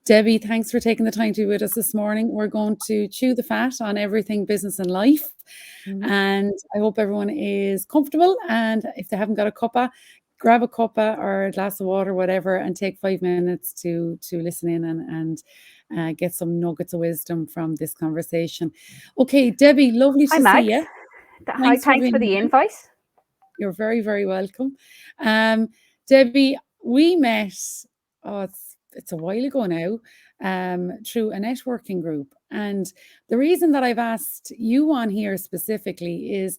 Debbie, thanks for taking the time to be with us this morning. We're going to chew the fat on everything business and life. And I hope everyone is comfortable. And if they haven't got a cuppa, grab a cuppa or a glass of water, whatever, and take 5 minutes to listen in and get some nuggets of wisdom from this conversation. Okay, Debbie, lovely to Mags. see you. Hi, thanks for the invite. You're very, very welcome. Debbie, we met, it's a while ago now, through a networking group. And the reason that I've asked you on here specifically is,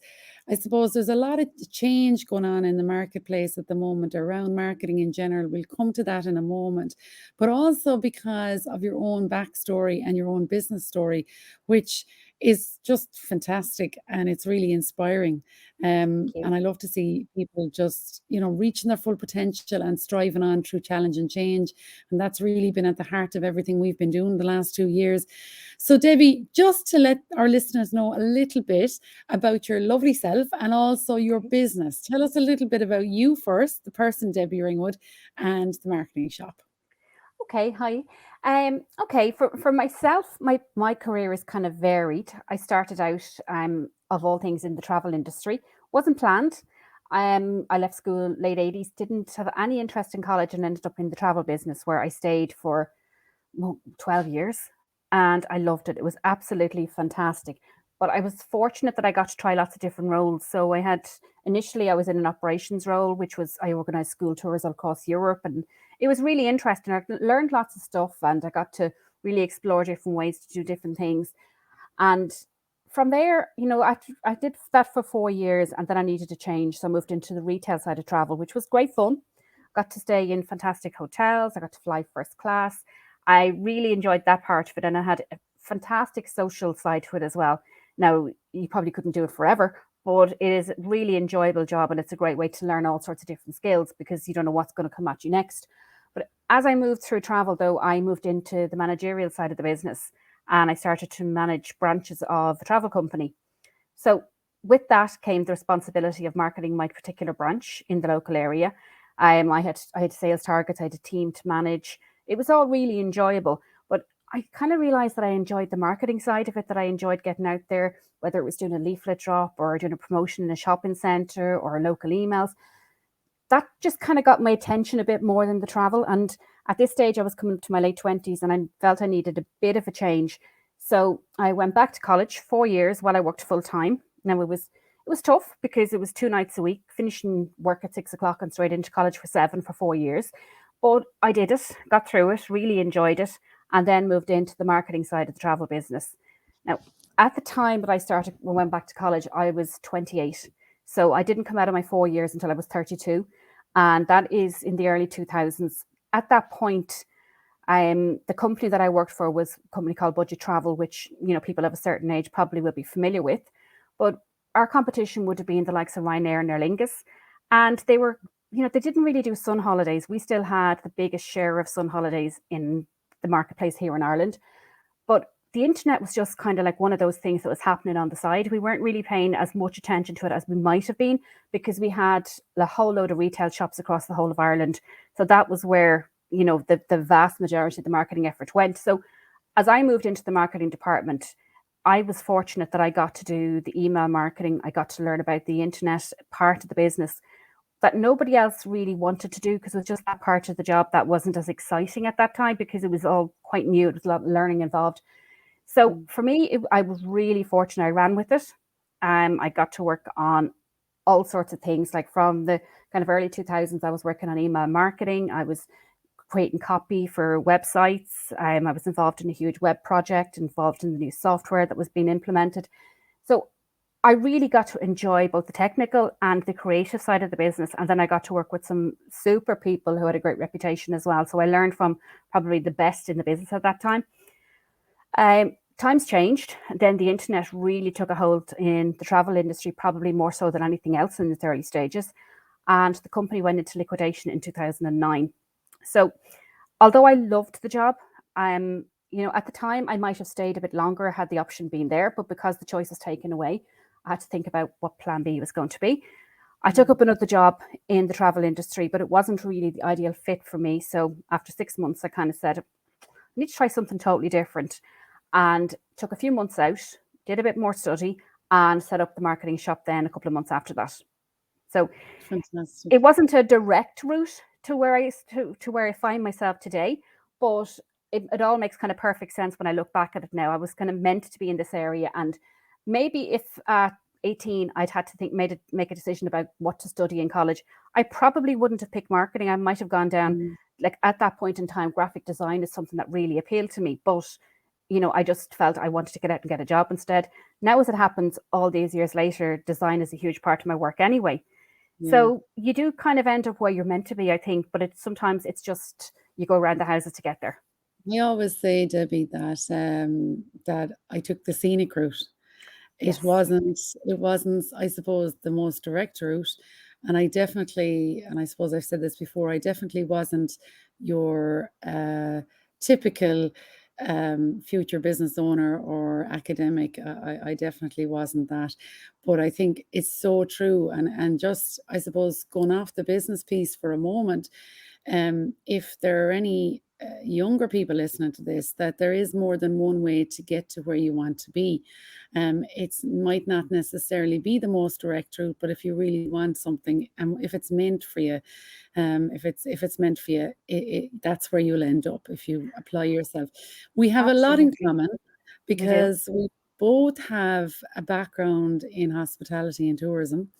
I suppose there's a lot of change going on in the marketplace at the moment around marketing in general. We'll come to that in a moment, but also because of your own backstory and your own business story, which is just fantastic and it's really inspiring. And I love to see people just, reaching their full potential and striving on through challenge and change. And that's really been at the heart of everything we've been doing the last 2 years. So Debbie, just to let our listeners know a little bit about your lovely self and also your business. Tell us a little bit about you first, the person Debbie Ringwood, and the marketing shop. Okay, hi. Okay, for myself, my career is kind of varied. I started out, of all things, in the travel industry. Wasn't planned. I left school late 80s, didn't have any interest in college, and ended up in the travel business where I stayed for 12 years. And I loved it. It was absolutely fantastic. But I was fortunate that I got to try lots of different roles. So initially I was in an operations role, which was I organised school tours all across Europe, and it was really interesting. I learned lots of stuff and I got to really explore different ways to do different things. And from there, I did that for 4 years and then I needed to change. So I moved into the retail side of travel, which was great fun. Got to stay in fantastic hotels. I got to fly first class. I really enjoyed that part of it. And I had a fantastic social side to it as well. Now, you probably couldn't do it forever, but it is a really enjoyable job and it's a great way to learn all sorts of different skills because you don't know what's going to come at you next. But as I moved through travel, though, I moved into the managerial side of the business and I started to manage branches of a travel company. So with that came the responsibility of marketing my particular branch in the local area. I had sales targets, I had a team to manage. It was all really enjoyable, but I kind of realized that I enjoyed the marketing side of it, that I enjoyed getting out there, whether it was doing a leaflet drop or doing a promotion in a shopping center or local emails. That just kind of got my attention a bit more than the travel. And at this stage, I was coming to my late 20s and I felt I needed a bit of a change. So I went back to college 4 years while I worked full time. Now it was tough because it was 2 nights a week, finishing work at 6 o'clock and straight into college for 7 for 4 years. But I did it, got through it, really enjoyed it, and then moved into the marketing side of the travel business. Now, at the time that I went back to college, I was 28. So I didn't come out of my 4 years until I was 32. And that is in the early 2000s. At that point, the company that I worked for was a company called Budget Travel, which, people of a certain age probably will be familiar with. But our competition would have been the likes of Ryanair and Aer Lingus. And they were, they didn't really do sun holidays. We still had the biggest share of sun holidays in the marketplace here in Ireland. But the internet was just kind of like one of those things that was happening on the side. We weren't really paying as much attention to it as we might have been because we had a whole load of retail shops across the whole of Ireland. So that was where, the vast majority of the marketing effort went. So as I moved into the marketing department, I was fortunate that I got to do the email marketing. I got to learn about the internet part of the business that nobody else really wanted to do because it was just that part of the job that wasn't as exciting at that time because it was all quite new. It was a lot of learning involved. So for me, I was really fortunate. I ran with it. I got to work on all sorts of things, like from the kind of early 2000s, I was working on email marketing. I was creating copy for websites. I was involved in a huge web project, involved in the new software that was being implemented. So I really got to enjoy both the technical and the creative side of the business. And then I got to work with some super people who had a great reputation as well. So I learned from probably the best in the business at that time. Times changed. Then the internet really took a hold in the travel industry, probably more so than anything else in its early stages. And the company went into liquidation in 2009. So although I loved the job, at the time I might have stayed a bit longer had the option been there, but because the choice was taken away, I had to think about what plan B was going to be. I took up another job in the travel industry, but it wasn't really the ideal fit for me. So after 6 months, I kind of said, need to try something totally different. And took a few months out, did a bit more study, and set up the marketing shop then a couple of months after that. So Fantastic. it wasn't a direct route to where I find myself today, but it all makes kind of perfect sense when I look back at it now. I was kind of meant to be in this area, and maybe if at 18 I'd had to make a decision about what to study in college, I probably wouldn't have picked marketing. I might have gone down, like at that point in time, graphic design is something that really appealed to me, but I just felt I wanted to get out and get a job instead. Now, as it happens, all these years later, design is a huge part of my work anyway. Yeah. So you do kind of end up where you're meant to be, I think, but sometimes it's just you go around the houses to get there. I always say, Debbie, that I took the scenic route. It Yes. wasn't, I suppose, the most direct route. And I definitely, and I suppose I've said this before, I definitely wasn't your typical future business owner or academic. I definitely wasn't that. But I think it's so true. And just, I suppose, going off the business piece for a moment, if there are any younger people listening to this, that there is more than one way to get to where you want to be. It might not necessarily be the most direct route, but if you really want something, and if it's meant for you, if it's meant for you, that's where you'll end up if you apply yourself. We have a lot in Absolutely. common We do. because we both have a background in hospitality and tourism.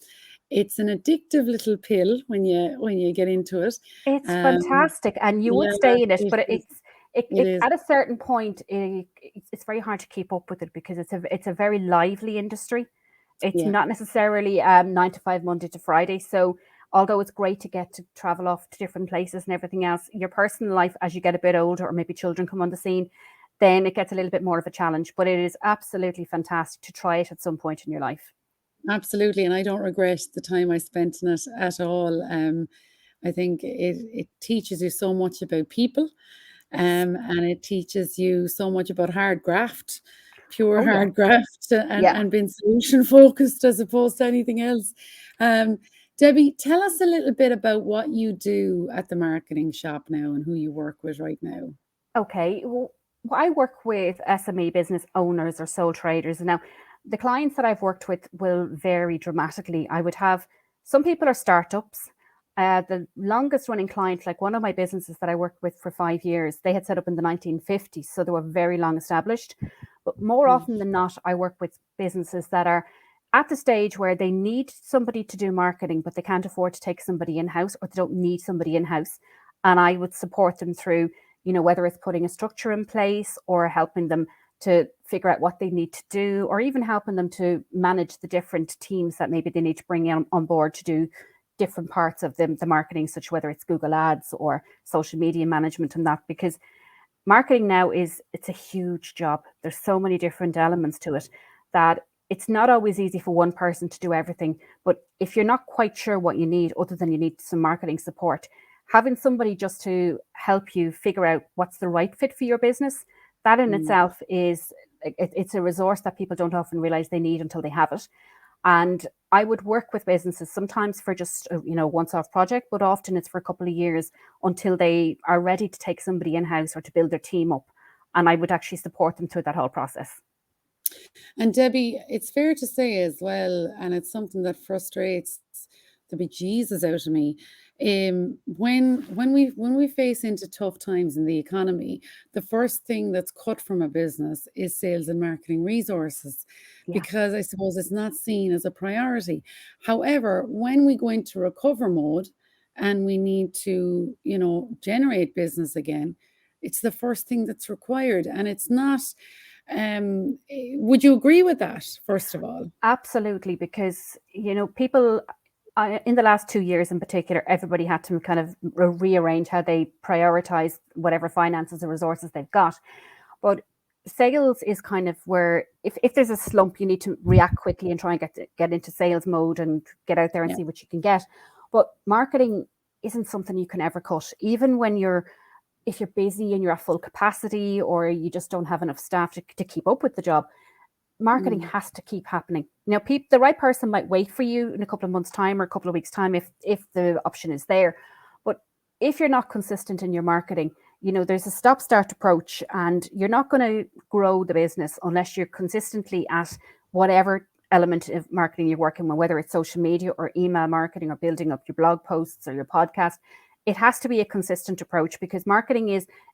It's an addictive little pill when you get into it. It's Um, fantastic, and you would yeah, stay in it, it but is. It is. at a certain point, it's very hard to keep up with it because it's a very lively industry. It's Yeah, not necessarily 9 to 5 Monday to Friday. So although it's great to get to travel off to different places and everything else, your personal life as you get a bit older, or maybe children come on the scene, then it gets a little bit more of a challenge. But it is absolutely fantastic to try it at some point in your life. absolutely. And I don't regret the time I spent in it at all. I think it teaches you so much about people, Yes. and it teaches you so much about hard graft, pure Oh yeah. hard graft, Yeah. and being solution focused as opposed to anything else. Um, Debbie, tell us a little bit about what you do at the marketing shop now and who you work with right now. Okay. Well, I work with SME business owners or sole traders. Now, the clients that I've worked with will vary dramatically. I would have some people are startups. The longest running client, like one of my businesses that I worked with for 5 years, they had set up in the 1950s. So they were very long established. But more Yeah. often than not, I work with businesses that are at the stage where they need somebody to do marketing, but they can't afford to take somebody in house, or they don't need somebody in house. And I would support them through, whether it's putting a structure in place or helping them to figure out what they need to do, or even helping them to manage the different teams that maybe they need to bring in on board to do different parts of the marketing, such whether it's Google Ads or social media management and that, because marketing now it's a huge job. There's so many different elements to it that it's not always easy for one person to do everything. But if you're not quite sure what you need, other than you need some marketing support, having somebody just to help you figure out what's the right fit for your business, that in Mm. itself is it's a resource that people don't often realize they need until they have it. And I would work with businesses sometimes for just once-off project, but often it's for a couple of years until they are ready to take somebody in-house or to build their team up. And I would actually support them through that whole process. And Debbie, it's fair to say as well, and it's something that frustrates the bejesus out of me. When we face into tough times in the economy, the first thing that's cut from a business is sales and marketing resources, Yeah. because I suppose it's not seen as a priority. However, when we go into recover mode and we need to, generate business again, it's the first thing that's required, and it's not. Would you agree with that, first of all? Absolutely, because people in the last 2 years in particular, everybody had to kind of rearrange how they prioritize whatever finances or resources they've got. But sales is kind of where if there's a slump, you need to react quickly and try and get into sales mode and get out there and Yeah. see what you can get. But marketing isn't something you can ever cut, even when if you're busy and you're at full capacity, or you just don't have enough staff to keep up with the job. Marketing Mm. has to keep happening. The right person might wait for you in a couple of months' time or a couple of weeks' time if the option is there. But if you're not consistent in your marketing, there's a stop-start approach, and you're not going to grow the business unless you're consistently at whatever element of marketing you're working with, whether it's social media or email marketing or building up your blog posts or your podcast. It has to be a consistent approach, because marketing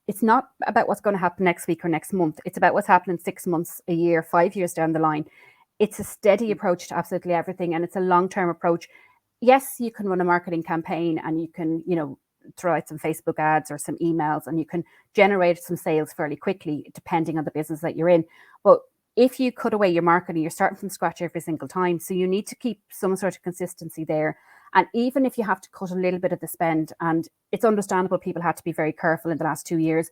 it's not about what's going to happen next week or next month. It's about what's happening 6 months, a year, 5 years down the line. It's a steady approach to absolutely everything, and it's a long-term approach. Yes, you can run a marketing campaign, and you can, throw out some Facebook ads or some emails, and you can generate some sales fairly quickly, depending on the business that you're in. But if you cut away your marketing, you're starting from scratch every single time. So you need to keep some sort of consistency there. And even if you have to cut a little bit of the spend, and it's understandable people had to be very careful in the last 2 years,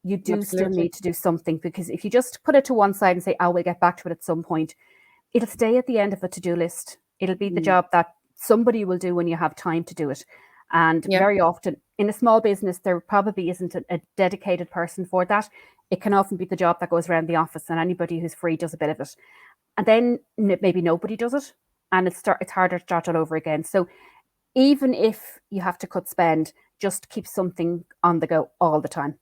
you do still need to do something, because if you just put it to one side and say, oh, we'll get back to it at some point, it'll stay at the end of a to-do list. It'll be the job that somebody will do when you have time to do it. And very often in a small business, there probably isn't a dedicated person for that. It can often be the job that goes around the office, and anybody who's free does a bit of it. And then maybe nobody does it, and it's harder to start all over again. So even if you have to cut spend, just keep something on the go all the time.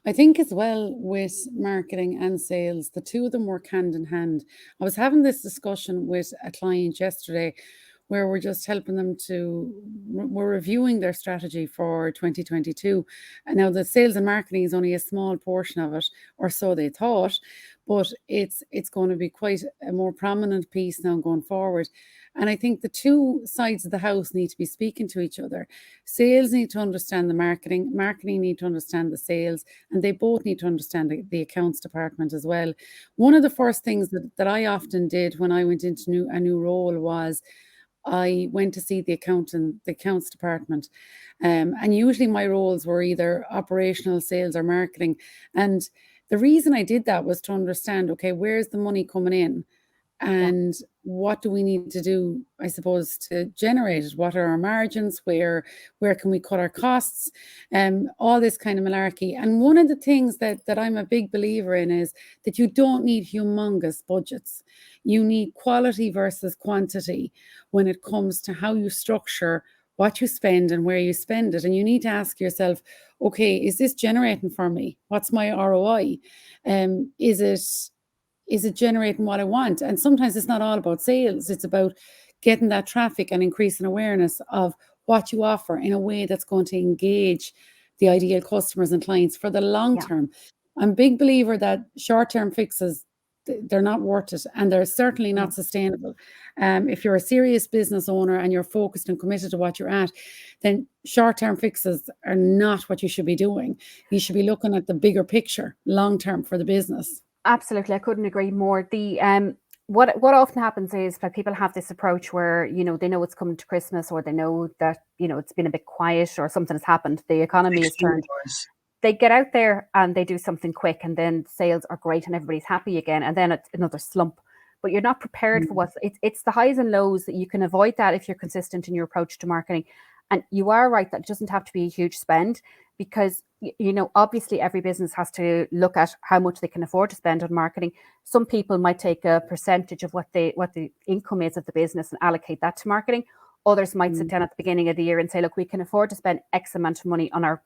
I think as well with marketing and sales, the two of them work hand in hand. I was having this discussion with a client yesterday where we're just helping them we're reviewing their strategy for 2022. And now the sales and marketing is only a small portion of it, or so they thought, but it's going to be quite a more prominent piece now going forward. And I think the two sides of the house need to be speaking to each other. Sales need to understand the marketing need to understand the sales, and they both need to understand the accounts department as well. One of the first things that I often did when I went into a new role was I went to see the accounts department. And usually my roles were either operational, sales, or marketing. And the reason I did that was to understand, okay, where's the money coming in? And what do we need to do, I suppose, to generate it? What are our margins? Where can we cut our costs? All this kind of malarkey. And one of the things that I'm a big believer in is that you don't need humongous budgets. You need quality versus quantity when it comes to how you structure what you spend and where you spend it. And you need to ask yourself, okay, is this generating for me? What's my ROI? Is it generating what I want? And sometimes it's not all about sales. It's about getting that traffic and increasing awareness of what you offer in a way that's going to engage the ideal customers and clients for the long term. I'm a big believer that short-term fixes, they're not worth it, and they're certainly not sustainable. If you're a serious business owner and you're focused and committed to what you're at, then short-term fixes are not what you should be doing. You should be looking at the bigger picture, long-term for the business. Absolutely, I couldn't agree more. The what often happens is that people have this approach where they know it's coming to Christmas, or they know that it's been a bit quiet, or something has happened, the economy has turned. They get out there and they do something quick, and then sales are great and everybody's happy again, and then it's another slump. But you're not prepared for it's the highs and lows. That you can avoid that if you're consistent in your approach to marketing. And you are right that it doesn't have to be a huge spend, because obviously every business has to look at how much they can afford to spend on marketing. Some people might take a percentage of what the income is of the business and allocate that to marketing. Others might sit down at the beginning of the year and say, look, we can afford to spend X amount of money on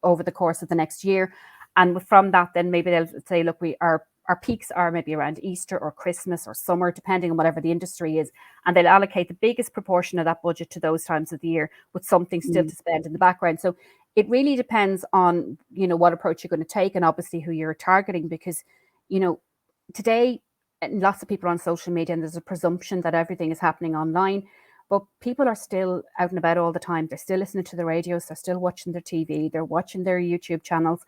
over the course of the next year. And from that, then maybe they'll say, look, our peaks are maybe around Easter or Christmas or summer, depending on whatever the industry is. And they'll allocate the biggest proportion of that budget to those times of the year, with something still to spend in the background. So it really depends on, what approach you're going to take, and obviously who you're targeting, because, today lots of people are on social media, and there's a presumption that everything is happening online. But people are still out and about all the time. They're still listening to the radios. They're still watching their TV. They're watching their YouTube channels.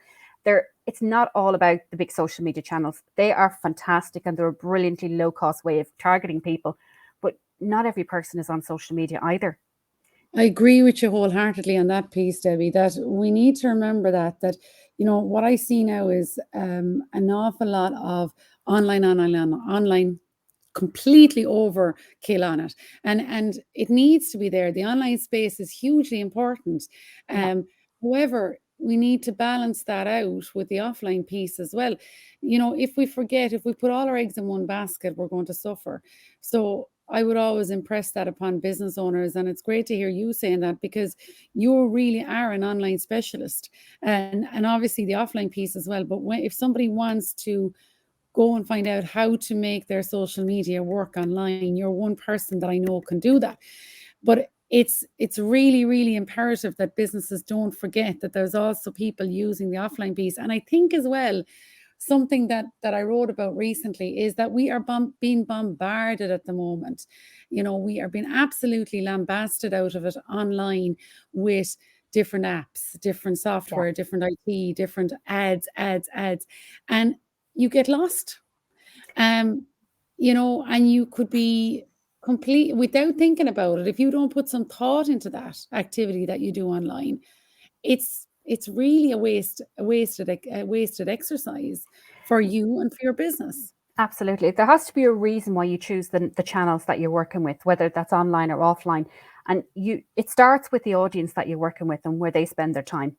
It's not all about the big social media channels. They are fantastic, and they're a brilliantly low-cost way of targeting people. But not every person is on social media either. I agree with you wholeheartedly on that piece, Debbie, that we need to remember that what I see now is an awful lot of online, completely overkill on it. And it needs to be there. The online space is hugely important. However, we need to balance that out with the offline piece as well. If we put all our eggs in one basket, we're going to suffer. So I would always impress that upon business owners, and it's great to hear you saying that, because you really are an online specialist, and obviously the offline piece as well. But if somebody wants to go and find out how to make their social media work online, you're one person that I know can do that. But it's really, really imperative that businesses don't forget that there's also people using the offline piece. And I think as well, something that I wrote about recently is that we are being bombarded at the moment. We are being absolutely lambasted out of it online with different apps, different Yeah, software, different IT, different ads, and you get lost. Um, and you could be complete without thinking about it. If you don't put some thought into that activity that you do online, it's really a wasted exercise for you and for your business. absolutely. There has to be a reason why you choose the channels that you're working with, whether that's online or offline. And it starts with the audience that you're working with and where they spend their time.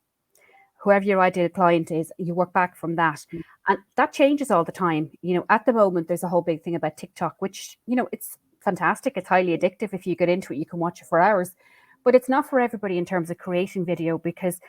Whoever your ideal client is, you work back from that. And that changes all the time. At the moment, there's a whole big thing about TikTok, which, it's fantastic. It's highly addictive. If you get into it, you can watch it for hours. But it's not for everybody in terms of creating video, because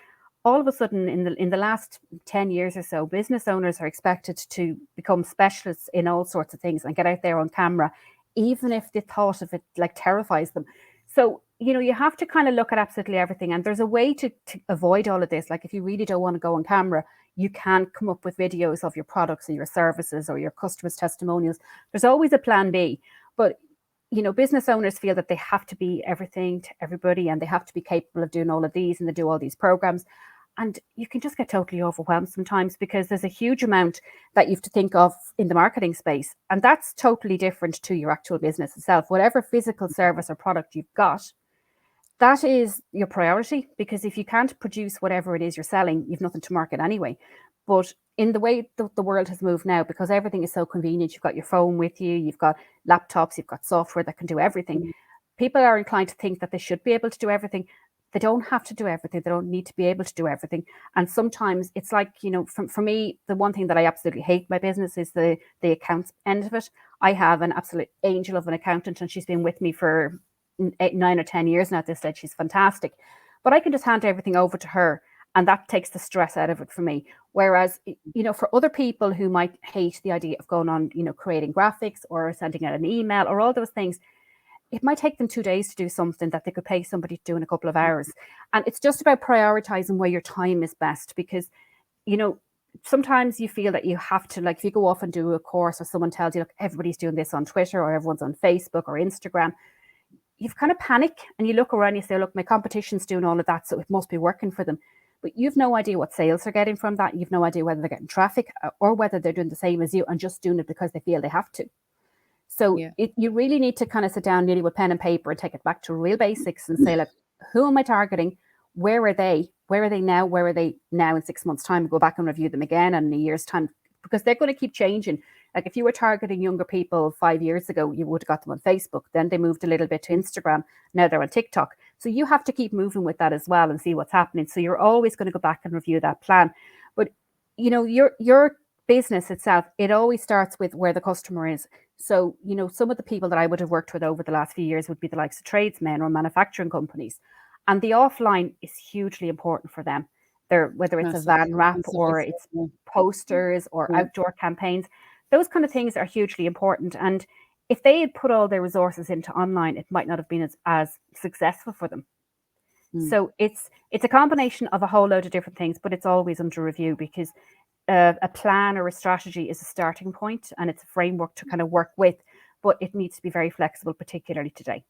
all of a sudden in the last 10 years or so, business owners are expected to become specialists in all sorts of things and get out there on camera, even if the thought of it like terrifies them. So you have to kind of look at absolutely everything, and there's a way to avoid all of this. Like, if you really don't want to go on camera, you can come up with videos of your products or your services or your customers' testimonials. There's always a plan B. But business owners feel that they have to be everything to everybody, and they have to be capable of doing all of these, and they do all these programs. And you can just get totally overwhelmed sometimes, because there's a huge amount that you have to think of in the marketing space. And that's totally different to your actual business itself. Whatever physical service or product you've got, that is your priority, because if you can't produce whatever it is you're selling, you've nothing to market anyway. But in the way the world has moved now, because everything is so convenient, you've got your phone with you, you've got laptops, you've got software that can do everything. People are inclined to think that they should be able to do everything. They don't have to do everything. They don't need to be able to do everything. And sometimes it's like, for me, the one thing that I absolutely hate my business is the accounts end of it. I have an absolute angel of an accountant, and she's been with me for 9 or 10 years now at this stage. She's fantastic. But I can just hand everything over to her, and that takes the stress out of it for me. Whereas, for other people who might hate the idea of going on, creating graphics or sending out an email or all those things, it might take them 2 days to do something that they could pay somebody to do in a couple of hours. And it's just about prioritizing where your time is best, because, sometimes you feel that you have to, like, if you go off and do a course, or someone tells you, look, everybody's doing this on Twitter, or everyone's on Facebook or Instagram, you've kind of panic, and you look around and you say, look, my competition's doing all of that, so it must be working for them. But you've no idea what sales they're getting from that. You've no idea whether they're getting traffic, or whether they're doing the same as you and just doing it because they feel they have to. So Yeah. you really need to kind of sit down nearly with pen and paper and take it back to real basics and say, like, who am I targeting? Where are they? Where are they now? Where are they now in 6 months' time? Go back and review them again in a year's time, because they're going to keep changing. Like, if you were targeting younger people 5 years ago, you would have got them on Facebook. Then they moved a little bit to Instagram. Now they're on TikTok. So you have to keep moving with that as well and see what's happening. So you're always going to go back and review that plan. But, your business itself, it always starts with where the customer is. So, some of the people that I would have worked with over the last few years would be the likes of tradesmen or manufacturing companies. And the offline is hugely important for them. Whether it's a van Massively. wrap, And so or it's, it's posters or yeah. outdoor campaigns, those kind of things are hugely important. And if they had put all their resources into online, it might not have been as successful for them. So it's a combination of a whole load of different things, but it's always under review, because a plan or a strategy is a starting point, and it's a framework to kind of work with, but it needs to be very flexible, particularly today.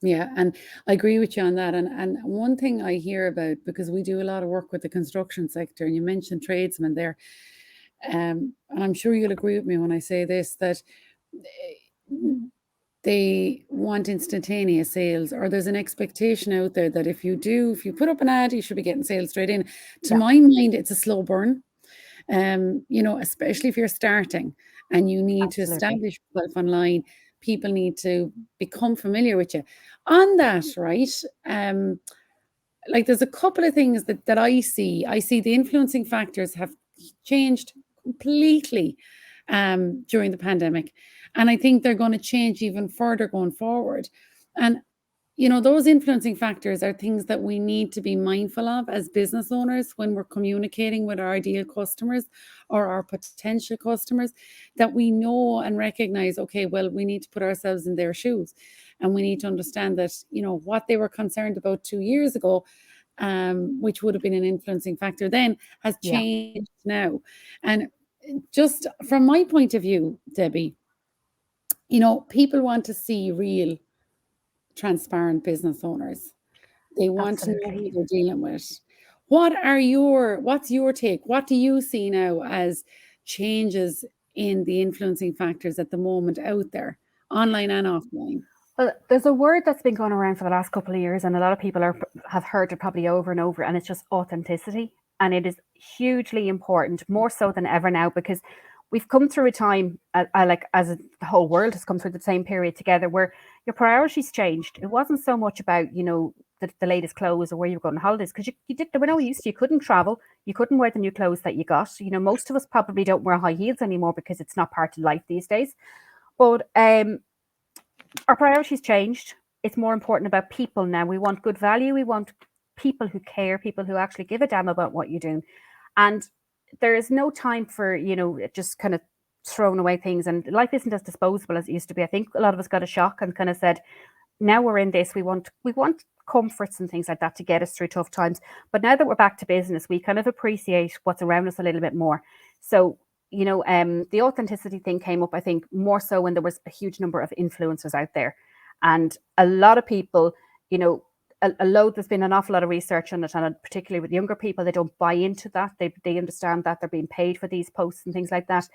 Yeah, and I agree with you on that. And one thing I hear about, because we do a lot of work with the construction sector, and you mentioned tradesmen there, and I'm sure you'll agree with me when I say this, that they want instantaneous sales, or there's an expectation out there that if you put up an ad, you should be getting sales straight in. To Yeah, my mind, it's a slow burn. Especially if you're starting and you need to absolutely. establish yourself online, people need to become familiar with you. On that, right? Like, there's a couple of things that I see. I see the influencing factors have changed completely during the pandemic. And I think they're going to change even further going forward. And those influencing factors are things that we need to be mindful of as business owners when we're communicating with our ideal customers or our potential customers, that we know and recognize, okay, well, we need to put ourselves in their shoes, and we need to understand that, what they were concerned about 2 years ago, which would have been an influencing factor then, has changed now. And just from my point of view, Debbie, people want to see real, transparent business owners. They want to know who they're dealing with. What's your take? What do you see now as changes in the influencing factors at the moment out there, online and offline? Well, there's a word that's been going around for the last couple of years, and a lot of people have heard it probably over and over, and it's just authenticity. And it is hugely important, more so than ever now, because we've come through a time, as the whole world has come through the same period together, where your priorities changed. It wasn't so much about, the latest clothes or where you were going on holidays, because there were no use to. You couldn't travel, you couldn't wear the new clothes that you got. Most of us probably don't wear high heels anymore because it's not part of life these days. But our priorities changed. It's more important about people now. We want good value. We want people who care, people who actually give a damn about what you're doing. And there is no time for, just kind of throwing away things. And life isn't as disposable as it used to be. I think a lot of us got a shock and kind of said, now we're in this, we want comforts and things like that to get us through tough times. But now that we're back to business, we kind of appreciate what's around us a little bit more. So, the authenticity thing came up, I think, more so when there was a huge number of influencers out there. And a lot of people, there's been an awful lot of research on it, and particularly with younger people, they don't buy into that. They understand that they're being paid for these posts and things like that.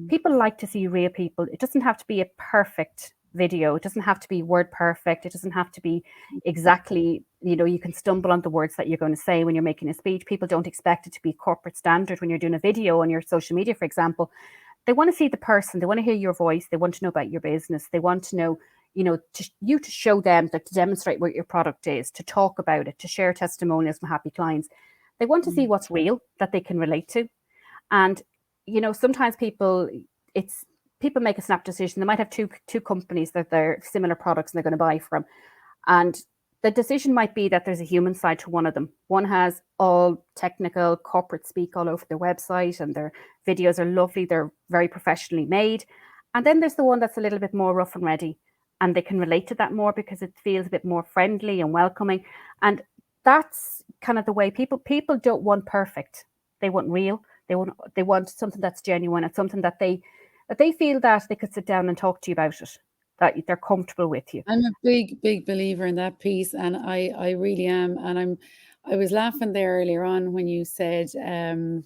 People like to see real people. It doesn't have to be a perfect video. It doesn't have to be word perfect. It doesn't have to be exactly, you can stumble on the words that you're going to say when you're making a speech. People don't expect it to be corporate standard when you're doing a video on your social media, for example. They want to see the person. They want to hear your voice. They want to know about your business. They want to know, to show them, to demonstrate what your product is, to talk about it, to share testimonials from happy clients. They want to see what's real, that they can relate to. And, sometimes people make a snap decision. They might have two companies that they're similar products and they're going to buy from. And the decision might be that there's a human side to one of them. One has all technical corporate speak all over their website, and their videos are lovely. They're very professionally made. And then there's the one that's a little bit more rough and ready, and they can relate to that more because it feels a bit more friendly and welcoming. And that's kind of the way people don't want perfect. They want real. They want something that's genuine. It's something that they feel that they could sit down and talk to you about it, that they're comfortable with you. I'm a big, big believer in that piece, and I really am. And I was laughing there earlier on when you said, trying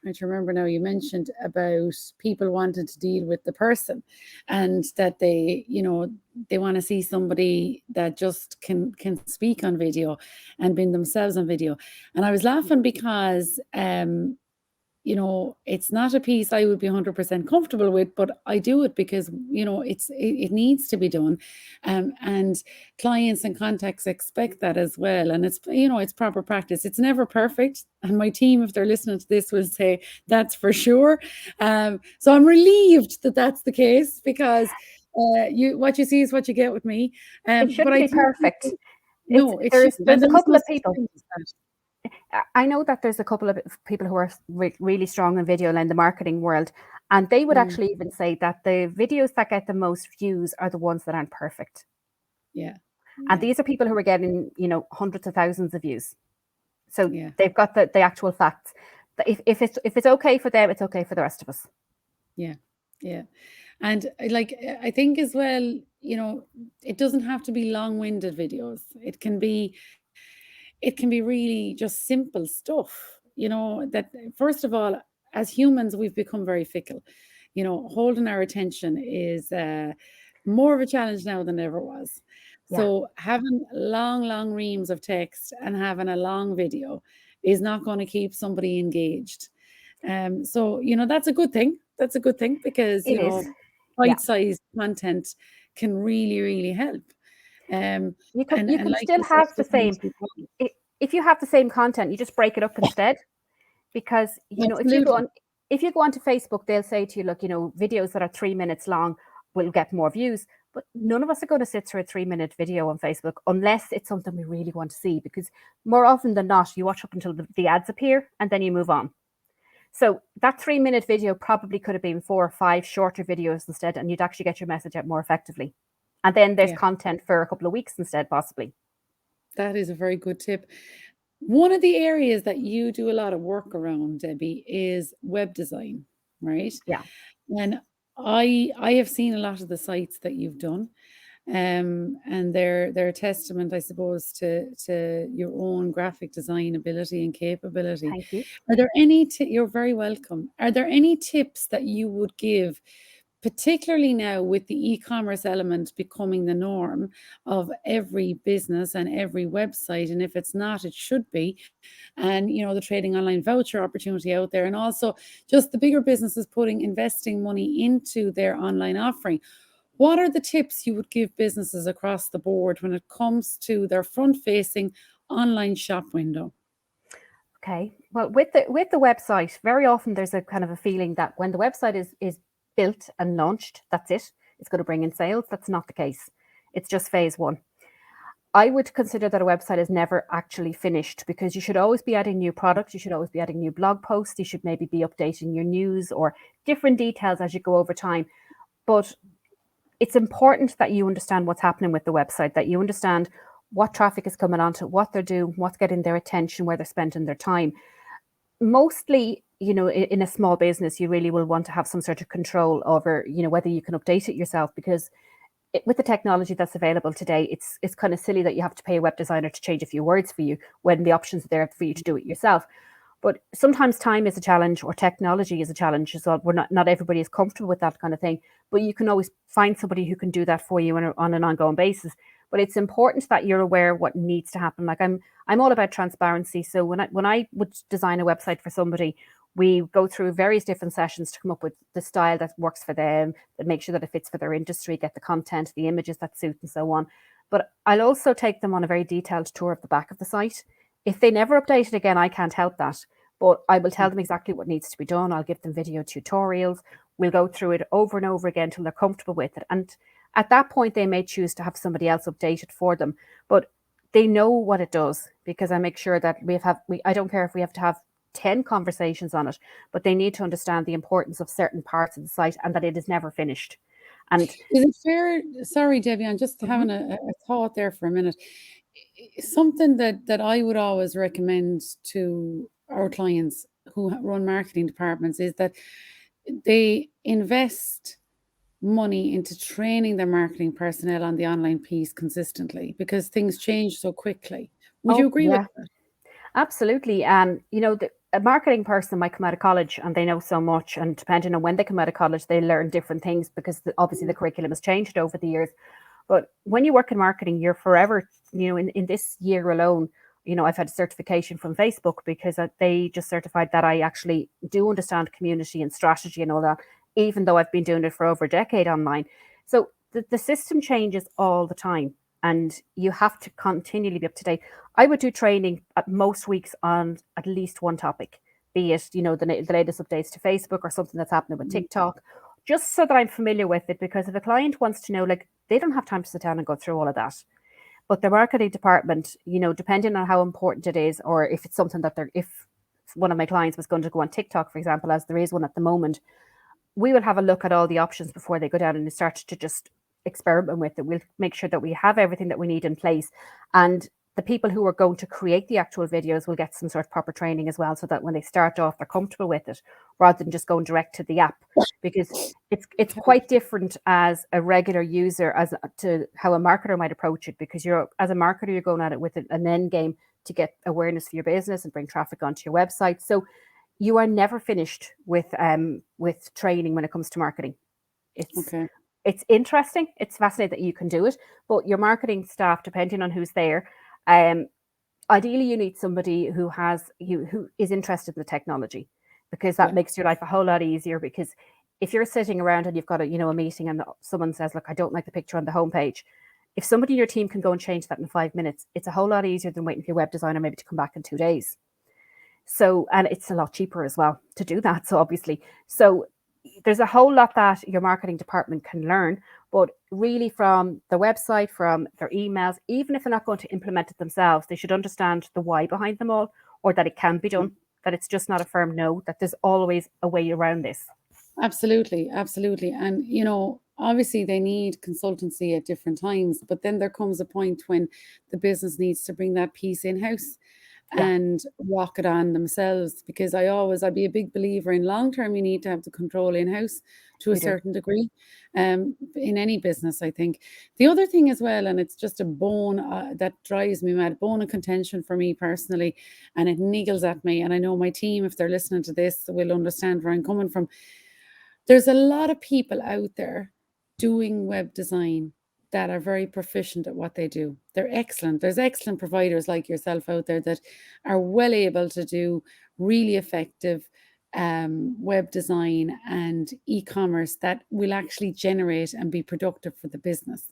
to remember now, you mentioned about people wanting to deal with the person, and that they want to see somebody that just can speak on video and being themselves on video. And I was laughing because it's not a piece I would be 100% comfortable with, but I do it because, it needs to be done. And clients and contacts expect that as well. And it's proper practice. It's never perfect. And my team, if they're listening to this, will say that's for sure. So I'm relieved that that's the case, because what you see is what you get with me. It shouldn't be perfect. No, there's a couple of people. I know that there's a couple of people who are really strong in video and in the marketing world, and they would actually even say that the videos that get the most views are the ones that aren't perfect. Yeah. And these are people who are getting, hundreds of thousands of views. So they've got the actual facts. If it's okay for them, it's okay for the rest of us. Yeah. Yeah. And I think as well, it doesn't have to be long-winded videos. It can be really just simple stuff, that first of all, as humans, we've become very fickle. Holding our attention is more of a challenge now than ever was. So having long reams of text and having a long video is not going to keep somebody engaged. So, that's a good thing. That's a good thing, because, bite-sized content can really, really help. You can still have the same. If you have the same content, you just break it up instead, because if you go on, if you go onto Facebook, they'll say to you, look, videos that are 3 minutes long will get more views. But none of us are going to sit through a 3-minute video on Facebook unless it's something we really want to see, because more often than not, you watch up until the ads appear and then you move on. So that 3-minute video probably could have been 4 or 5 shorter videos instead, and you'd actually get your message out more effectively. And then there's content for a couple of weeks instead, possibly. That is a very good tip. One of the areas that you do a lot of work around, Debbie, is web design, right? Yeah. And I have seen a lot of the sites that you've done, and they're a testament, I suppose, to your own graphic design ability and capability. Thank you. Are there any you're very welcome. Are there any tips that you would give, particularly now with the e-commerce element becoming the norm of every business and every website? And if it's not, it should be. And, the trading online voucher opportunity out there, and also just the bigger businesses investing money into their online offering. What are the tips you would give businesses across the board when it comes to their front-facing online shop window? Okay. Well, with the website, very often there's a kind of a feeling that when the website is built and launched, that's it. It's going to bring in sales. That's not the case. It's just phase one. I would consider that a website is never actually finished, because you should always be adding new products. You should always be adding new blog posts. You should maybe be updating your news or different details as you go over time. But it's important that you understand what's happening with the website, that you understand what traffic is coming onto, what they're doing, what's getting their attention, where they're spending their time. Mostly, in a small business, you really will want to have some sort of control over, whether you can update it yourself, because with the technology that's available today, it's kind of silly that you have to pay a web designer to change a few words for you when the options are there for you to do it yourself. But sometimes time is a challenge, or technology is a challenge as well. Not everybody is comfortable with that kind of thing, but you can always find somebody who can do that for you on an ongoing basis. But it's important that you're aware of what needs to happen. Like I'm all about transparency. So when I would design a website for somebody, we go through various different sessions to come up with the style that works for them, that make sure that it fits for their industry, get the content, the images that suit, and so on. But I'll also take them on a very detailed tour of the back of the site. If they never update it again, I can't help that. But I will tell them exactly what needs to be done. I'll give them video tutorials. We'll go through it over and over again until they're comfortable with it. And at that point, they may choose to have somebody else update it for them. But they know what it does, because I make sure that I don't care if we have to have 10 conversations on it, but they need to understand the importance of certain parts of the site and that it is never finished. And is it fair? Sorry, Debbie, I'm just having a thought there for a minute. Something that I would always recommend to our clients who run marketing departments is that they invest money into training their marketing personnel on the online piece consistently, because things change so quickly. Would you agree with that? Absolutely. A marketing person might come out of college and they know so much, and depending on when they come out of college, they learn different things, because obviously the curriculum has changed over the years. But when you work in marketing, you're forever, in this year alone, I've had a certification from Facebook, because they just certified that I actually do understand community and strategy and all that, even though I've been doing it for over a decade online. So the system changes all the time, and you have to continually be up to date. I would do training at most weeks on at least one topic, be it, the latest updates to Facebook or something that's happening with TikTok, just so that I'm familiar with it. Because if a client wants to know, like, they don't have time to sit down and go through all of that. But the marketing department, depending on how important it is, or if it's something that if one of my clients was going to go on TikTok, for example, as there is one at the moment, we will have a look at all the options before they go down and start to just experiment with it. We'll make sure that we have everything that we need in place. And the people who are going to create the actual videos will get some sort of proper training as well, so that when they start off, they're comfortable with it, rather than just going direct to the app, because it's quite different as a regular user as to how a marketer might approach it. Because as a marketer, you're going at it with an end game to get awareness for your business and bring traffic onto your website. So you are never finished with training when it comes to marketing. It's interesting. It's fascinating that you can do it, but your marketing staff, depending on who's there, ideally you need somebody who is interested in the technology, because that makes your life a whole lot easier. Because if you're sitting around and you've got a meeting and someone says, look, I don't like the picture on the homepage, if somebody in your team can go and change that in 5 minutes, it's a whole lot easier than waiting for your web designer maybe to come back in 2 days. So, and it's a lot cheaper as well to do that. So obviously, so there's a whole lot that your marketing department can learn, but really from the website, from their emails, even if they're not going to implement it themselves, they should understand the why behind them all, or that it can be done, that it's just not a firm no, that there's always a way around this. Absolutely, absolutely. And, obviously they need consultancy at different times, but then there comes a point when the business needs to bring that piece in-house Yeah, and rock it on themselves. Because I'd be a big believer in long term, you need to have the control in-house to a you do. certain degree, in any business, I think. The other thing as well, and it's just a bone that drives me mad, bone of contention for me personally, and it niggles at me. And I know my team, if they're listening to this, will understand where I'm coming from. There's a lot of people out there doing web design that are very proficient at what they do. They're excellent. There's excellent providers like yourself out there that are well able to do really effective web design and e-commerce that will actually generate and be productive for the business.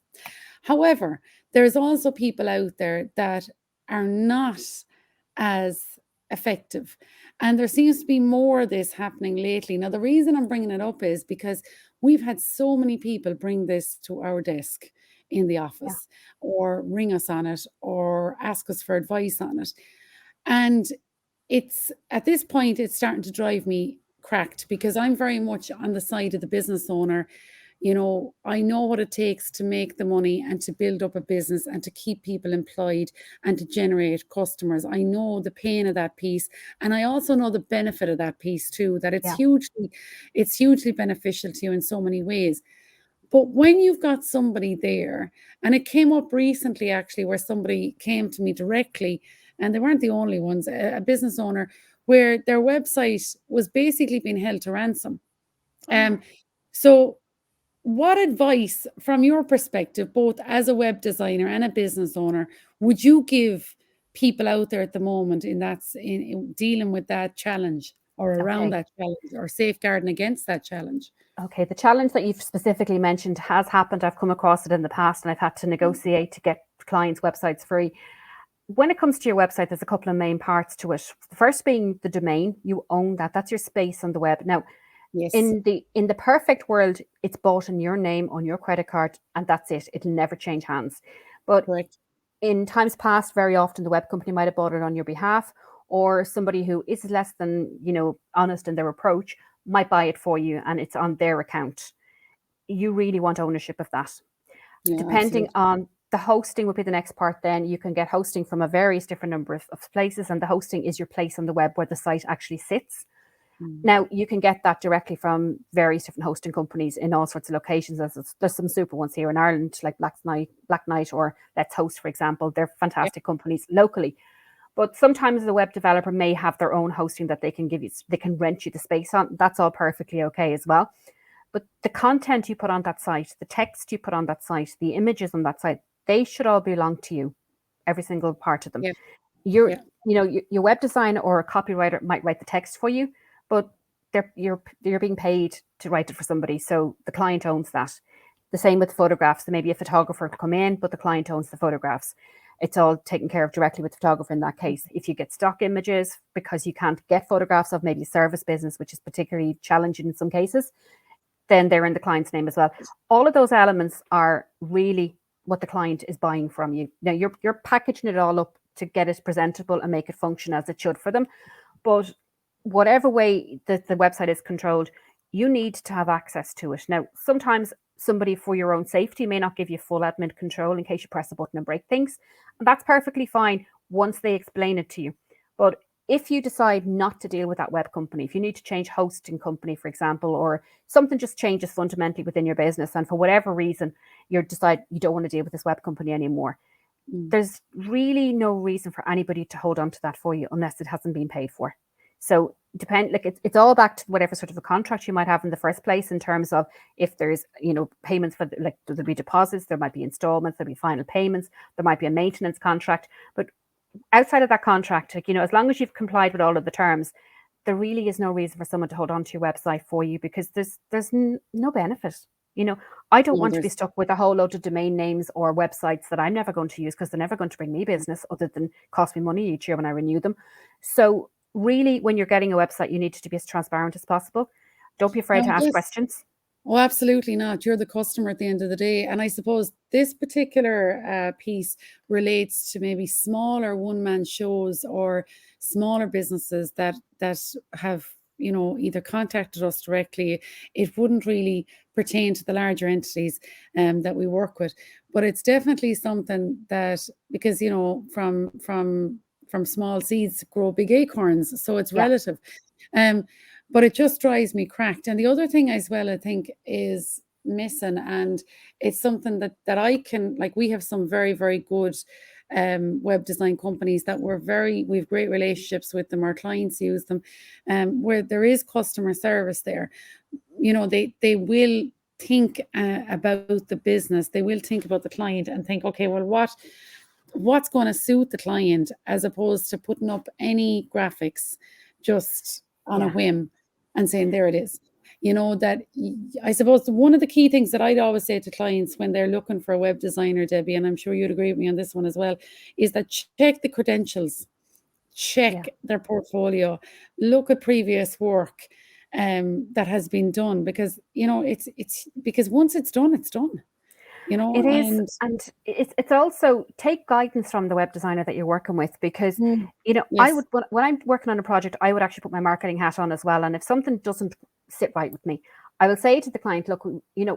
However, there's also people out there that are not as effective. And there seems to be more of this happening lately. Now, the reason I'm bringing it up is because we've had so many people bring this to our desk in the Yeah. office or ring us on it or ask us for advice on it. And it's at this point, it's starting to drive me cracked because I'm very much on the side of the business owner. I know what it takes to make the money and to build up a business and to keep people employed and to generate customers. I know the pain of that piece. And I also know the benefit of that piece too, that Yeah. it's hugely beneficial to you in so many ways. But when you've got somebody there, and it came up recently actually, where somebody came to me directly, and they weren't the only ones, a business owner, where their website was basically being held to ransom. Oh, So what advice, from your perspective, both as a web designer and a business owner, would you give people out there at the moment in dealing with that challenge or around okay. that challenge or safeguarding against that challenge? Okay, the challenge that you've specifically mentioned has happened. I've come across it in the past and I've had to negotiate to get clients' websites free. When it comes to your website, there's a couple of main parts to it. The first being the domain. You own that. That's your space on the web. Now, Yes, in the perfect world, it's bought in your name on your credit card, and that's it. It'll never change hands. But correct. in times past, very often the web company might have bought it on your behalf, or somebody who is less than honest in their approach might buy it for you, and it's on their account. You really want ownership of that. Yeah, Depending absolutely. on the hosting would be the next part. Then you can get hosting from a various different number of places, and the hosting is your place on the web where the site actually sits. Mm. Now you can get that directly from various different hosting companies in all sorts of locations. There's some super ones here in Ireland, like Black Knight, or Let's Host, for example. They're Yeah, fantastic companies locally. But sometimes the web developer may have their own hosting that they can give you. They can rent you the space on. That's all perfectly okay as well. But the content you put on that site, the text you put on that site, the images on that site, they should all belong to you, every single part of them. yeah, Your, yeah, your web designer or a copywriter might write the text for you, but you're being paid to write it for somebody, so the client owns that. The same with photographs. There may be a photographer to come in, but the client owns the photographs. It's all taken care of directly with the photographer in that case. If you get stock images because you can't get photographs of maybe a service business, which is particularly challenging in some cases, then they're in the client's name as well. All of those elements are really what the client is buying from you. Now you're packaging it all up to get it presentable and make it function as it should for them. But whatever way the website is controlled, you need to have access to it. Now, sometimes somebody for your own safety may not give you full admin control in case you press a button and break things. And that's perfectly fine once they explain it to you. But if you decide not to deal with that web company, if you need to change hosting company, for example, or something just changes fundamentally within your business, and for whatever reason you decide you don't want to deal with this web company anymore, mm, there's really no reason for anybody to hold on to that for you unless it hasn't been paid for. So it's all back to whatever sort of a contract you might have in the first place, in terms of if there's payments for, like, there'll be deposits, there might be installments, there'll be final payments, there might be a maintenance contract. But outside of that contract, as long as you've complied with all of the terms, there really is no reason for someone to hold on to your website for you, because there's no benefit. I don't no, want to be there's stuck with a whole load of domain names or websites that I'm never going to use, because they're never going to bring me business other than cost me money each year when I renew them. So really, when you're getting a website, you need to be as transparent as possible. Don't be afraid No, to ask yes. questions. Oh, absolutely not. You're the customer at the end of the day. And I suppose this particular piece relates to maybe smaller one-man shows or smaller businesses that have, either contacted us directly. It wouldn't really pertain to the larger entities that we work with. But it's definitely something that, because, from small seeds grow big acorns, so it's Yeah, relative. Um, but it just drives me cracked. And the other thing as well, I think, is missing, and it's something that I can, like, we have some very, very good web design companies that we have great relationships with them. Our clients use them, where there is customer service there. They will think about the business. They will think about the client and think, okay, well, what's going to suit the client, as opposed to putting up any graphics just on a yeah, whim and saying, there it is. That I suppose one of the key things that I'd always say to clients when they're looking for a web designer, Debbie, and I'm sure you'd agree with me on this one as well, is that check the credentials, check yeah. their portfolio, look at previous work that has been done, because it's because once it's done, it's done. It is, And and it's also take guidance from the web designer that you're working with, because I yes, would, when I'm working on a project, I would actually put my marketing hat on as well. And if something doesn't sit right with me, I will say to the client, look,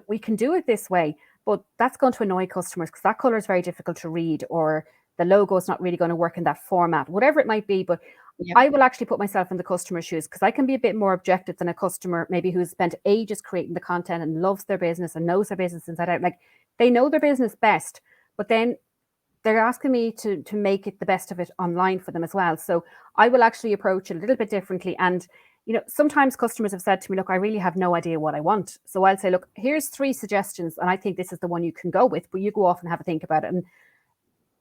we can do it this way, but that's going to annoy customers because that color is very difficult to read, or the logo is not really going to work in that format, whatever it might be. But yeah, I will actually put myself in the customer's shoes, because I can be a bit more objective than a customer maybe who's spent ages creating the content and loves their business and knows their business inside out. Like, they know their business best, but then they're asking me to make it the best of it online for them as well. So I will actually approach it a little bit differently. And sometimes customers have said to me, look, I really have no idea what I want. So I'll say, look, here's 3 suggestions, and I think this is the one you can go with, but you go off and have a think about it. And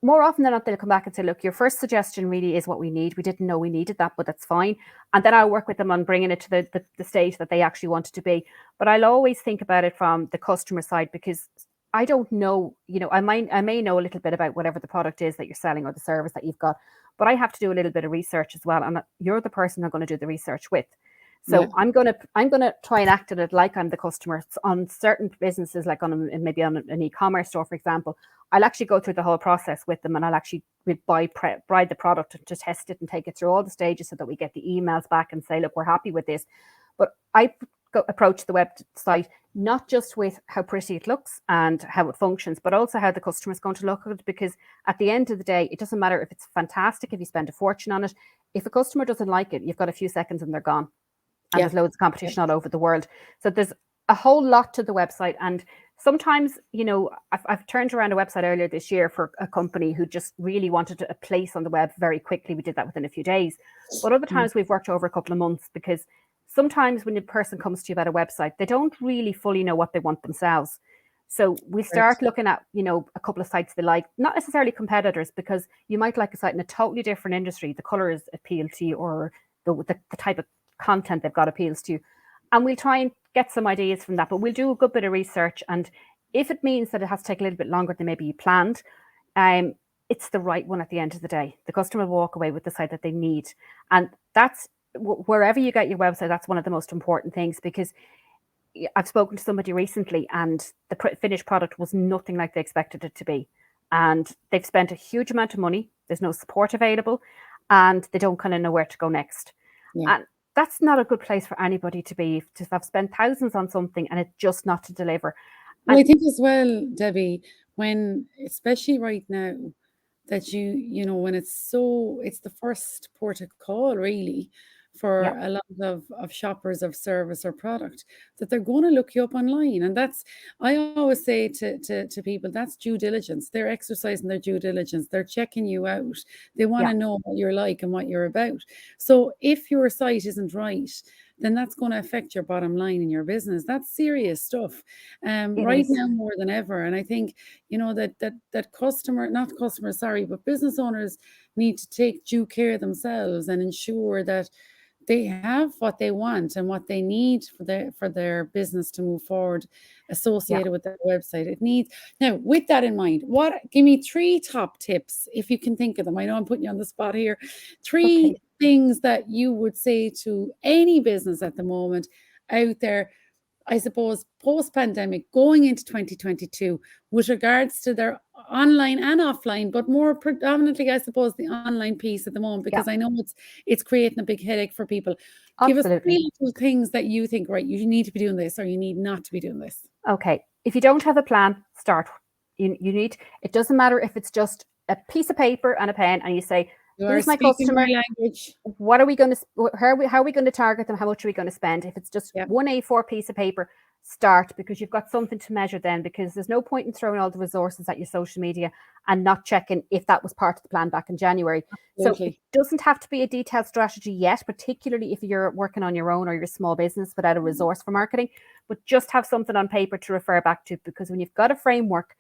more often than not, they'll come back and say, look, your first suggestion really is what we need. We didn't know we needed that, but that's fine. And then I'll work with them on bringing it to the stage that they actually want it to be. But I'll always think about it from the customer side, because I don't know, I may know a little bit about whatever the product is that you're selling or the service that you've got, but I have to do a little bit of research as well. And you're the person I'm going to do the research with. yeah, So I'm gonna try and act on it like I'm the customer. On certain businesses, like maybe on an e-commerce store, for example, I'll actually go through the whole process with them, and I'll actually buy the product to test it and take it through all the stages so that we get the emails back and say, look, we're happy with this. But I approach the website not just with how pretty it looks and how it functions, but also how the customer is going to look at it. Because at the end of the day, it doesn't matter if it's fantastic, if you spend a fortune on it. If a customer doesn't like it, you've got a few seconds and they're gone. And yeah, there's loads of competition all over the world. So there's a whole lot to the website. And sometimes, I've turned around a website earlier this year for a company who just really wanted a place on the web very quickly. We did that within a few days. But other times we've worked over a couple of months, because sometimes when a person comes to you about a website, they don't really fully know what they want themselves. So we right, start looking at, a couple of sites they like, not necessarily competitors, because you might like a site in a totally different industry. The colors appeal to you, or the type of content they've got appeals to you. And we'll try and get some ideas from that, but we'll do a good bit of research. And if it means that it has to take a little bit longer than maybe you planned, it's the right one at the end of the day. The customer will walk away with the site that they need. And that's wherever you get your website, that's one of the most important things, because I've spoken to somebody recently and the finished product was nothing like they expected it to be. And they've spent a huge amount of money. There's no support available, and they don't kind of know where to go next. yeah. And that's not a good place for anybody to be, to have spent thousands on something and it just not to deliver. Well, And I think as well, Debbie, especially right now, that when it's the first port of call, really, yeah, for a lot of shoppers of service or product, that they're going to look you up online. And I always say to people, that's due diligence. They're exercising their due diligence. They're checking you out. They want yeah, to know what you're like and what you're about. So if your site isn't right, then that's going to affect your bottom line in your business. That's serious stuff. it Right is. now more than ever. And I think, that not customers, sorry, but business owners need to take due care themselves and ensure that they have what they want and what they need for their business to move forward, Yeah. associated with their website. It needs Now, with that in mind, give me 3 top tips if you can think of them. I know I'm putting you on the spot here. Three Okay. things that you would say to any business at the moment out there, I suppose, post-pandemic, going into 2022, with regards to their online and offline, but more predominantly, I suppose, the online piece at the moment, because I know it's creating a big headache for people. Give us three little things that you think, right, you need to be doing this, or you need not to be doing this. Okay. If you don't have a plan, start. You need, it doesn't matter if it's just a piece of paper and a pen and you say, who's my customer? What are we going to, how are we going to target them? How much are we going to spend? If it's just one A4 piece of paper, start, because you've got something to measure then, because there's no point in throwing all the resources at your social media and not checking if that was part of the plan back in January. Absolutely. So it doesn't have to be a detailed strategy yet, particularly if you're working on your own or you're a small business without a resource for marketing, but just have something on paper to refer back to, because when you've got a framework,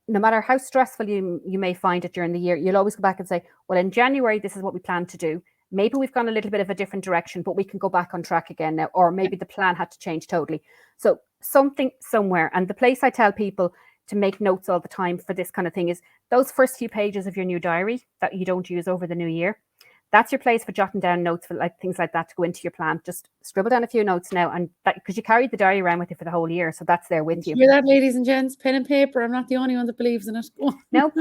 no matter how stressful you may find it during the year, you'll always go back and say, well, in January, this is what we plan to do. Maybe we've gone a little bit of a different direction, but we can go back on track again now, or maybe the plan had to change totally. So something somewhere. And the place I tell people to make notes all the time for this kind of thing is those first few pages of your new diary that you don't use over the new year. That's your place for jotting down notes for like things like that to go into your plan. Just scribble down a few notes now, and that, because you carried the diary around with you for the whole year, so that's there with you. Hear that, ladies and gents? Pen and paper. I'm not the only one that believes in it. No,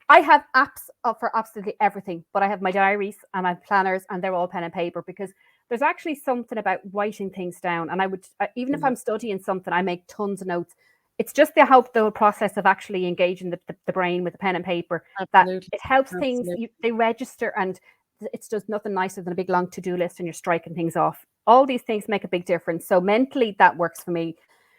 I have apps for absolutely everything, but I have my diaries and my planners, and they're all pen and paper, because there's actually something about writing things down. And I would, even if I'm studying something, I make tons of notes. It's just the whole process of actually engaging the brain with the pen and paper. Absolutely. That it helps things, they register, and it's just nothing nicer than a big long to-do list and you're striking things off. All these things make a big difference. So mentally, that works for me.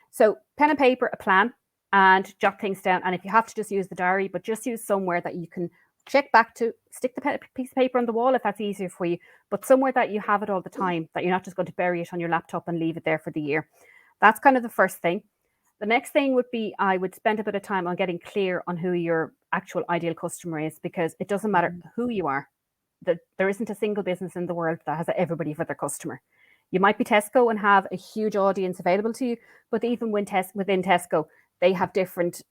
So pen and paper, a plan, and jot things down. And if you have to just use the diary, but just use somewhere that you can check back to, stick the piece of paper on the wall if that's easier for you, but somewhere that you have it all the time, that you're not just going to bury it on your laptop and leave it there for the year. That's kind of the first thing. The next thing would be, I would spend a bit of time on getting clear on who your actual ideal customer is, because it doesn't matter who you are. There isn't a single business in the world that has everybody for their customer. You might be Tesco and have a huge audience available to you, but even within Tesco, they have different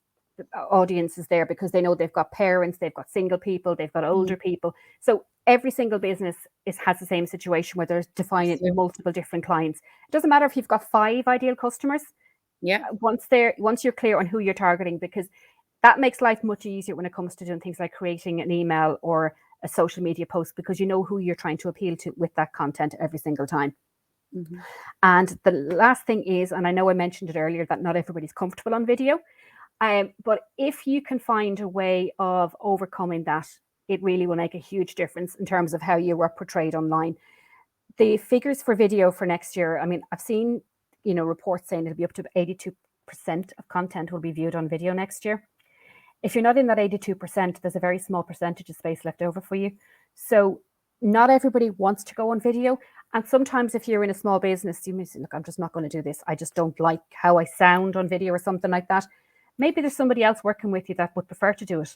audiences there, because they know they've got parents, they've got single people, they've got older people. So every single business has the same situation where they're defining multiple different clients. It doesn't matter if you've got 5 ideal customers. Once you're clear on who you're targeting, because that makes life much easier when it comes to doing things like creating an email or a social media post, because you know who you're trying to appeal to with that content every single time. And the last thing is, and I know I mentioned it earlier, that not everybody's comfortable on video, but if you can find a way of overcoming that, it really will make a huge difference in terms of how you are portrayed online. The figures for video for next year, I mean, I've seen, reports saying it'll be up to 82% of content will be viewed on video next year. If you're not in that 82%, there's a very small percentage of space left over for you. So not everybody wants to go on video. And sometimes if you're in a small business, you may say, look, I'm just not going to do this. I just don't like how I sound on video or something like that. Maybe there's somebody else working with you that would prefer to do it.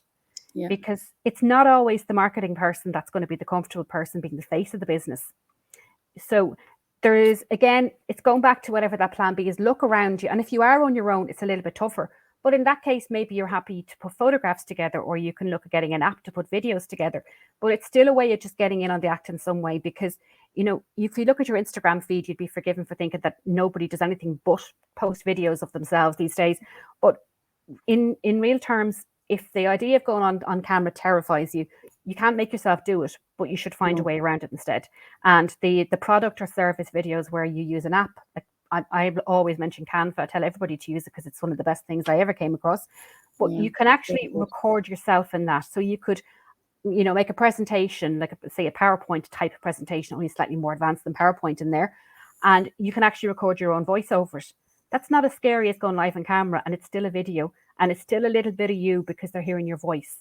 Because it's not always the marketing person that's going to be the comfortable person being the face of the business. So there is, again, it's going back to whatever that plan B is. Look around you. And if you are on your own, it's a little bit tougher. But in that case, maybe you're happy to put photographs together, or you can look at getting an app to put videos together. But it's still a way of just getting in on the act in some way, because, if you look at your Instagram feed, you'd be forgiven for thinking that nobody does anything but post videos of themselves these days. But in real terms, if the idea of going on camera terrifies you, you can't make yourself do it, but you should find a way around it instead. And the product or service videos where you use an app, I always mention Canva. I tell everybody to use it because it's one of the best things I ever came across. But you can actually record yourself in that. So you could, make a presentation, like say a PowerPoint type of presentation, only slightly more advanced than PowerPoint in there. And you can actually record your own voice over it. That's not as scary as going live on camera, and it's still a video, and it's still a little bit of you because they're hearing your voice.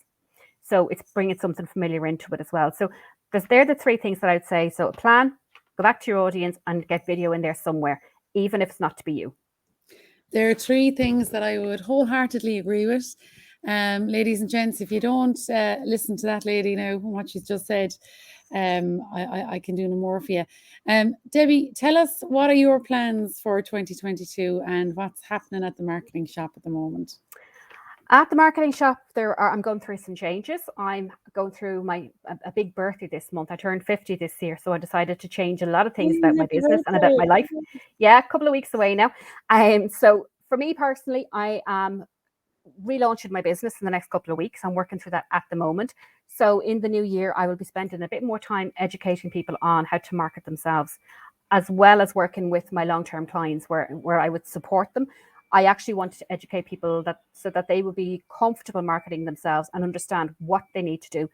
So it's bringing something familiar into it as well. So they're the 3 things that I'd say. So a plan, go back to your audience, and get video in there somewhere, even if it's not to be you. There are 3 things that I would wholeheartedly agree with. Ladies and gents, if you don't listen to that lady now, what she's just said, I can do no more for you. Debbie, tell us, what are your plans for 2022 and what's happening at the marketing shop at the moment? At the marketing shop, I'm going through some changes. I'm going through a big birthday this month. I turned 50 this year, so I decided to change a lot of things about my Happy business and about my birthday. life. Yeah, a couple of weeks away now. So for me personally, I am relaunching my business in the next couple of weeks. I'm working through that at the moment. So in the new year, I will be spending a bit more time educating people on how to market themselves, as well as working with my long-term clients where I would support them. I actually wanted to educate people so that they would be comfortable marketing themselves and understand what they need to do.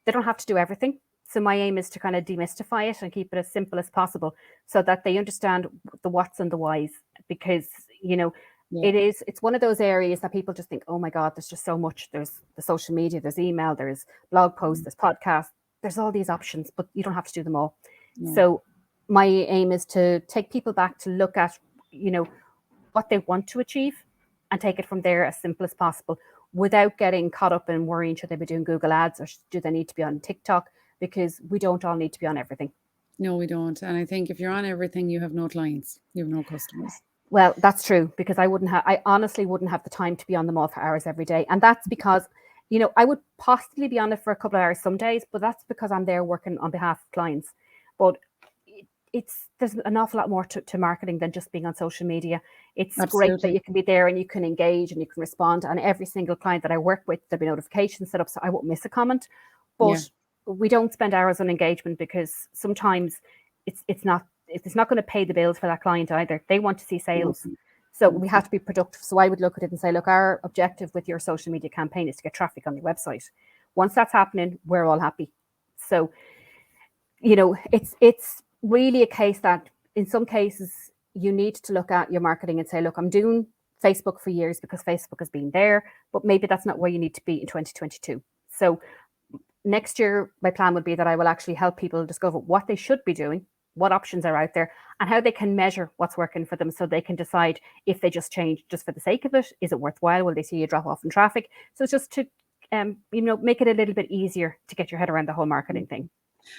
They don't have to do everything. So my aim is to kind of demystify it and keep it as simple as possible so that they understand the whats and the whys, because, Yeah. it's one of those areas that people just think, oh my God, there's just so much. There's the social media, there's email, there's blog posts, there's podcasts, there's all these options, but you don't have to do them all. No. So my aim is to take people back to look at, what they want to achieve and take it from there as simple as possible without getting caught up in worrying, should they be doing Google ads or do they need to be on TikTok? Because we don't all need to be on everything. No, we don't. And I think if you're on everything, you have no clients, you have no customers. Well, that's true, because I honestly wouldn't have the time to be on them all for hours every day. And that's because, I would possibly be on it for a couple of hours some days, but that's because I'm there working on behalf of clients. But there's an awful lot more to marketing than just being on social media. It's great that you can be there and you can engage and you can respond. And every single client that I work with, there'll be notifications set up so I won't miss a comment. But we don't spend hours on engagement because sometimes it's not going to pay the bills for that client either. They want to see sales. So we have to be productive. So I would look at it and say, look, our objective with your social media campaign is to get traffic on your website. Once that's happening, we're all happy. So, it's really a case that in some cases you need to look at your marketing and say, look, I'm doing Facebook for years because Facebook has been there, but maybe that's not where you need to be in 2022. So next year, my plan would be that I will actually help people discover what they should be doing, what options are out there, and how they can measure what's working for them so they can decide if they just change just for the sake of it. Is it worthwhile? Will they see a drop off in traffic? So it's just to, make it a little bit easier to get your head around the whole marketing thing.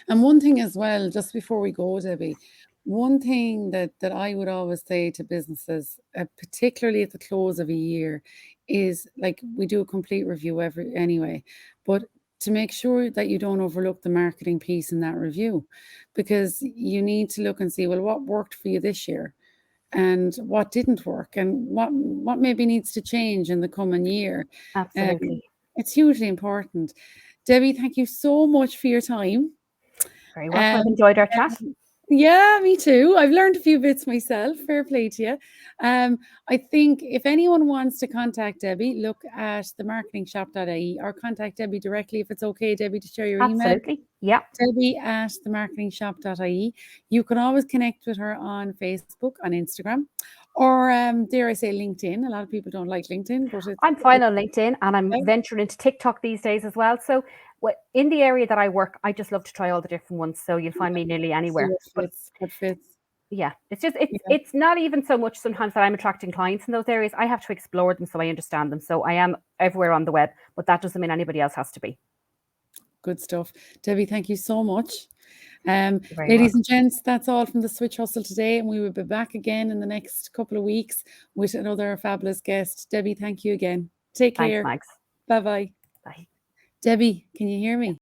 And one thing as well, just before we go, Debbie, one thing that I would always say to businesses, particularly at the close of a year, is like we do a complete review anyway, but to make sure that you don't overlook the marketing piece in that review, because you need to look and see, well, what worked for you this year and what didn't work and what maybe needs to change in the coming year. Absolutely. It's hugely important. Debbie, thank you so much for your time. Very welcome. I've enjoyed our chat. Yeah, me too. I've learned a few bits myself. Fair play to you. I think if anyone wants to contact Debbie, look at themarketingshop.ie or contact Debbie directly if it's okay, Debbie, to share your email. Absolutely. Yeah. Debbie at themarketingshop.ie. You can always connect with her on Facebook, on Instagram, or dare I say LinkedIn. A lot of people don't like LinkedIn, but I'm fine on LinkedIn and I'm venturing into TikTok these days as well. So in the area that I work, I just love to try all the different ones. So you'll find me nearly anywhere. What fits. Yeah, it's not even so much sometimes that I'm attracting clients in those areas. I have to explore them so I understand them. So I am everywhere on the web, but that doesn't mean anybody else has to be. Good stuff. Debbie, thank you so much. Ladies and gents, that's all from the Switch Hustle today, and we will be back again in the next couple of weeks with another fabulous guest. Debbie, thank you again. Take care. Thanks, Mags. Bye-bye. Bye. Debbie, can you hear me?